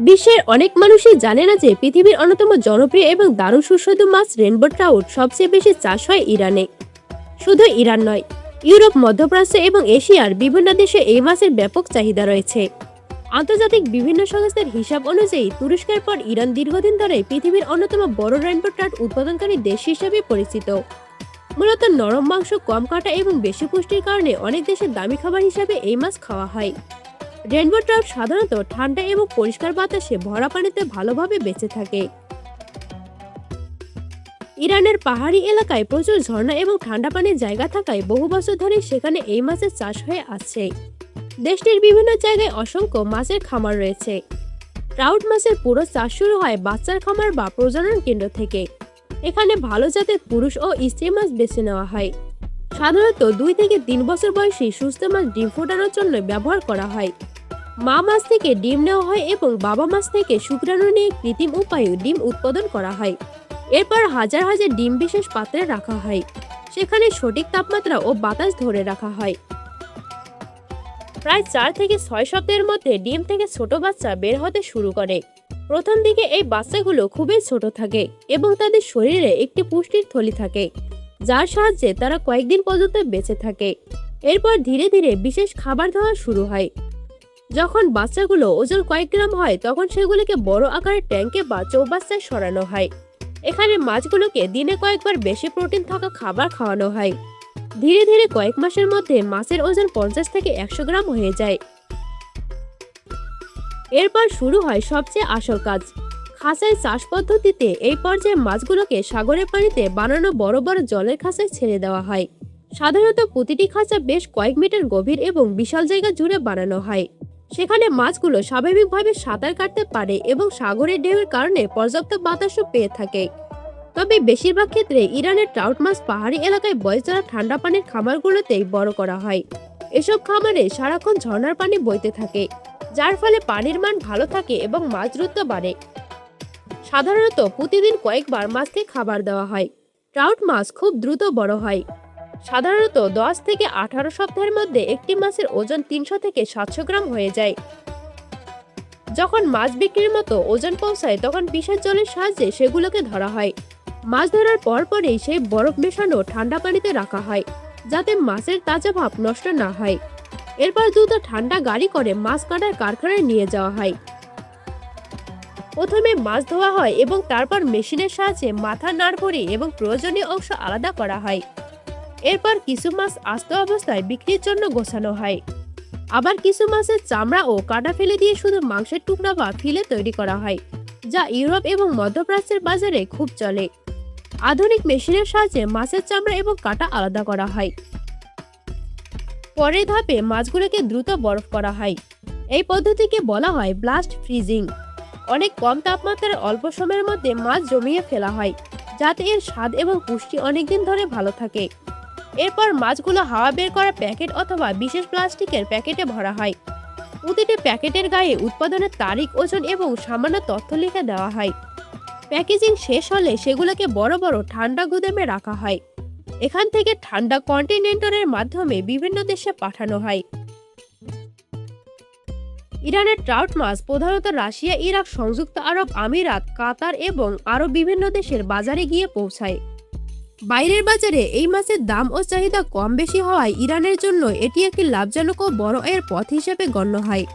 বিশ্বের অনেক মানুষই জানে না যে পৃথিবীর অন্যতম জনপ্রিয় এবং দারুণ সুস্বাদু মাছ রেনবো ট্রাউট সবচেয়ে বেশি চাষ হয় ইরানে। শুধু ইরান নয়, ইউরোপ, মধ্যপ্রাচ্য এবং এশিয়ার বিভিন্ন দেশে এই মাছের ব্যাপক চাহিদা রয়েছে। আন্তর্জাতিক বিভিন্ন সংস্থার হিসাব অনুযায়ী তুরস্কের পর ইরান দীর্ঘদিন ধরে পৃথিবীর অন্যতম বড় রেনবো ট্রাউট উৎপাদনকারী দেশ হিসেবে পরিচিত। মূলত নরম মাংস, কম কাটা এবং বেশি পুষ্টির কারণে অনেক দেশে দামি খাবার হিসাবে এই মাছ খাওয়া হয়। রেনবো ট্রাউট সাধারণত ঠান্ডা এবং পরিষ্কার বাতাসে ভরা পানিতে ভালোভাবে বেঁচে থাকে। ইরানের পাহাড়ি এলাকায় প্রচুর ঝর্ণা এবং ঠান্ডা পানির জায়গা থাকায় বহু বছর ধরে সেখানে এই মাছের চাষ হয়ে আসছে। দেশটির বিভিন্ন জায়গায় অসংখ্য মাছের খামার রয়েছে। ট্রাউট মাছের পুরো চাষ শুরু হয় বাচ্চার খামার বা প্রজনন কেন্দ্র থেকে। এখানে ভালো জাতের পুরুষ ও স্ত্রী মাছ বেছে নেওয়া হয়। সাধারণত 2 থেকে 3 বছর বয়সী সুস্থ মাছ ডিম ফোটানোর জন্য ব্যবহার করা হয়। মা মাছ থেকে ডিম নেওয়া হয় এবং বাবা মাছ থেকে শুক্রাণু নিয়ে কৃত্রিম উপায়ে ডিম উৎপাদন করা হয়। এরপর হাজার হাজার ডিম বিশেষ পাত্রে রাখা হয়। সেখানে সঠিক তাপমাত্রা ও বাতাস ধরে রাখা হয়। প্রায় 4 থেকে 6 সপ্তাহের মধ্যে ডিম থেকে ছোট বাচ্চা বের হতে শুরু করে। প্রথম দিকে এই বাচ্চাগুলো খুবই ছোট থাকে এবং তাদের শরীরে একটি পুষ্টির থলি থাকে, যার সাহায্যে তারা কয়েকদিন পর্যন্ত বেঁচে থাকে। এরপর ধীরে ধীরে বিশেষ খাবার দেওয়া শুরু হয়। যখন বাচ্চাগুলো ওজন কয়েক গ্রাম হয় তখন সেগুলোকে বড় আকারের ট্যাঙ্কে বা চৌবাচ্চায় সরানো হয়। এখানে মাছগুলোকে দিনে কয়েকবার বেশি প্রোটিন থাকা খাবার খাওয়ানো হয়। ধীরে ধীরে কয়েক মাসের মধ্যে মাছের ওজন 50 থেকে 100 গ্রাম হয়ে যায়। এরপর শুরু হয় সবচেয়ে আসল কাজ। খাঁচায় চাষ পদ্ধতিতে এই পর্যায়ে মাছগুলোকে সাগরের পানিতে বানানো বড় বড় জলের খাঁচায় ছেড়ে দেওয়া হয়। সাধারণত প্রতিটি খাঁচা বেশ কয়েক মিটার গভীর এবং বিশাল জায়গা জুড়ে বানানো হয়। সেখানে মাছগুলো স্বাভাবিকভাবে সাঁতার কাটতে পারে এবং সাগরের ঢেউয়ের কারণে পর্যাপ্ত বাতাসও পেয়ে থাকে। তবে বেশিরভাগ ক্ষেত্রে ইরানের ট্রাউট মাছ পাহাড়ি এলাকায় বয়ে চলা ঠান্ডা পানির খামারগুলোতেই বড় করা হয়। এসব খামারে সারাক্ষণ ঝর্ণার পানি বইতে থাকে, যার ফলে পানির মান ভালো থাকে এবং মাছ দ্রুত বাড়ে। সাধারণত প্রতিদিন কয়েকবার মাছকে খাবার দেওয়া হয়। ট্রাউট মাছ খুব দ্রুত বড় হয়। সাধারণত 10 থেকে 18 সপ্তাহের মধ্যে একটি মাছের ওজন 300 থেকে 700 গ্রাম হয়ে যায়। যখন মাছ বিক্রির মতো ওজন পৌঁছায় তখন বিশেষ জলের সাহায্যে সেগুলোকে ধরা হয়। মাছ ধরার পরপরই সেই বরফ মেশানো ঠান্ডা পানিতে রাখা হয়, যাতে মাছের তাজা ভাব নষ্ট না হয়। এরপর দ্রুত ঠান্ডা গাড়ি করে মাছ কাটার কারখানায় নিয়ে যাওয়া হয়। প্রথমে মাছ ধোয়া হয় এবং তারপর মেশিনের সাহায্যে মাথা, নাড়ভুঁড়ি এবং প্রয়োজনীয় অংশ আলাদা করা হয়। এরপর কিছু মাছ আস্ত অবস্থায় বিক্রির জন্য গোছানো হয়। আবার কিছু মাছের চামড়া ও কাটা ফেলে দিয়ে শুধু মাংসের টুকরা বা ফিলে তৈরি করা হয়, যা ইউরোপ এবং মধ্যপ্রাচ্যের বাজারে খুব চলে। আধুনিক মেশিনের সাহায্যে মাছের চামড়া এবং কাটা আলাদা করা হয়। পরের ধাপে মাছগুলোকে দ্রুত বরফ করা হয়। এই পদ্ধতিকে বলা হয় ব্লাস্ট ফ্রিজিং। অনেক কম তাপমাত্রার অল্প সময়ের মধ্যে মাছ জমিয়ে ফেলা হয়, যাতে এর স্বাদ এবং পুষ্টি অনেকদিন ধরে ভালো থাকে। এরপর মাছগুলো হাওয়া বের করা প্যাকেট অথবা বিশেষ প্লাস্টিকের প্যাকেটে ভরা হয়। প্রতিটি প্যাকেটের গায়ে উৎপাদনের তারিখ, ওজন এবং সামান্য তথ্য লিখে দেওয়া হয়। প্যাকেজিং শেষ হলে সেগুলোকে বড় বড় ঠান্ডা গুদামে রাখা হয়। এখান থেকে ঠান্ডা কন্টেইনারের মাধ্যমে বিভিন্ন দেশে পাঠানো হয়। ইরানের ট্রাউট মাছ প্রধানত রাশিয়া, ইরাক, সংযুক্ত আরব আমিরাত, কাতার এবং আরও বিভিন্ন দেশের বাজারে গিয়ে পৌঁছায়। বাইরের বাজারে এই মাছের দাম ও চাহিদা কম বেশি হওয়ায় ইরানের জন্য এটি একটি লাভজনক ও বড় আয়ের পথ হিসেবে গণ্য হয়।